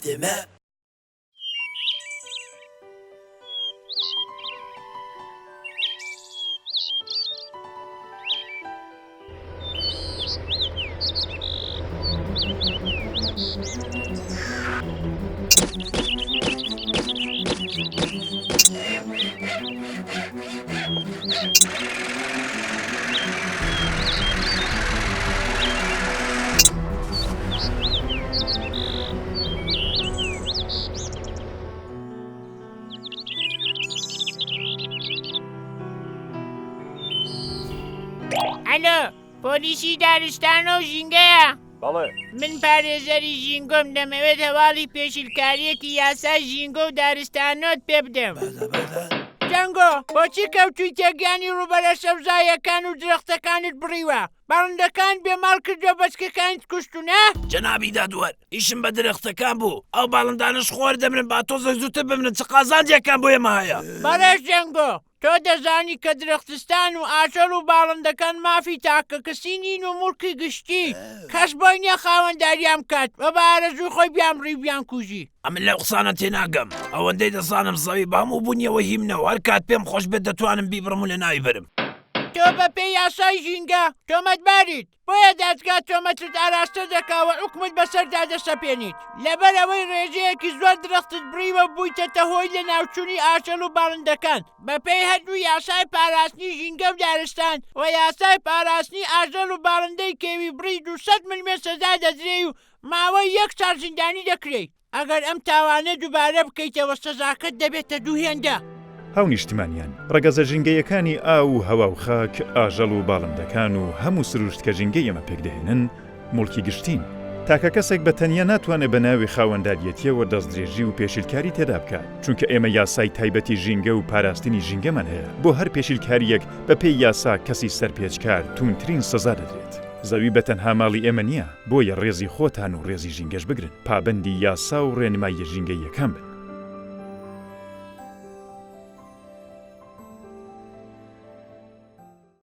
دێمە ئەلۆ پۆلیسی دارستانە و ژینگەیە؟ بەڵێ من پارێزەری ژینگۆم دەمەوێت هەواڵی پێشیلکاریەکی یاسای ژینگە و دارستانۆت پێ بدەم. جەنگۆ بۆچی کەوتووی تێگیانی ڕوبەرە سەوزایەکان و درەختەکانت بڕیوە؟ باڵندەکان بێماڵ کردووە بەچکەکانت کوشتونە؟ جەنابی دادوەر ئیشم بە درەختەکان بوو ئەو باڵندانش خۆر دەمرن با تۆزە زووتر بمرن چ قازانجێکان بۆ ئێمە هەیە. بەڕێز جەنگۆ تۆ دەزانی کە درەختستان و ئاژەڵ و باڵندەکان مافی تاکە کەسی نین و موڵکی گشتی کەس بۆی نییە خاوەنداریان بکات بە بە ئارەزووی خۆی بیانبڕی بیان کوژی. ئەمن لەو قسانە تێناگەم ئەوەندەی دەزانم زەوی بە هەموو بوونیەوە هیمنەوە هەر کات پێم خۆش بێت دەتوانم بیبڕم و لە ناوی برم. تۆ بە پێی یاسای ژینگە تۆمەتباریت بۆیە دادگا تۆمەتت ئاراستە دەکاوە حکومت بەسەردا دەسەپێنیت لەبەر ئەوەی ڕێژەیەکی زۆر درەختت بڕیوە بوویتەتە هۆی لە ناوچوونی ئاژەڵ و باڵندەکان بە پێی هەردوو یاسای پاراستنی ژینگە و دارستان و یاسای پاراستنی ئاژەڵ و باڵندەی کێوی بڕی 200 ملیمێ سەزا دەدرێ و ماوەی 1 ساڵ زیندانی دەکرێت. ئەگەر ئەم تاوانە دووبارە بکەیتەوە سەزاکەت دەبێتە 2 هێندە. هەو نیشتمانیان ڕەگەزە ژینگەیەکانی ئاو و هەوا و خاک ئاژەڵ و باڵندەکان و هەموو سروشت کە ژینگەی ئەمە پێکدەهێنن موڵکی گشتین تاکە کەسێک بە تەنیا ناتوانێت بە ناوی خاوەنداریەتیەوە دەستدرێژی و پێشیلکاری تێدا بکات چونکە ئێمە یاسای تایبەتی ژینگە و پاراستنی ژینگەمان هەیە بۆ هەر پێشیلکاریەک بە پێی یاسا کەسی سەرپێچکار توونترین سزا دەدرێت. زەوی بەتەنها ماڵی ئێمە نییە بۆیە ڕێزی خۆتان و ڕێزی ژینگەش بگرن پابەندی یاسا و ڕێنمایی ژینگەیەکان بن.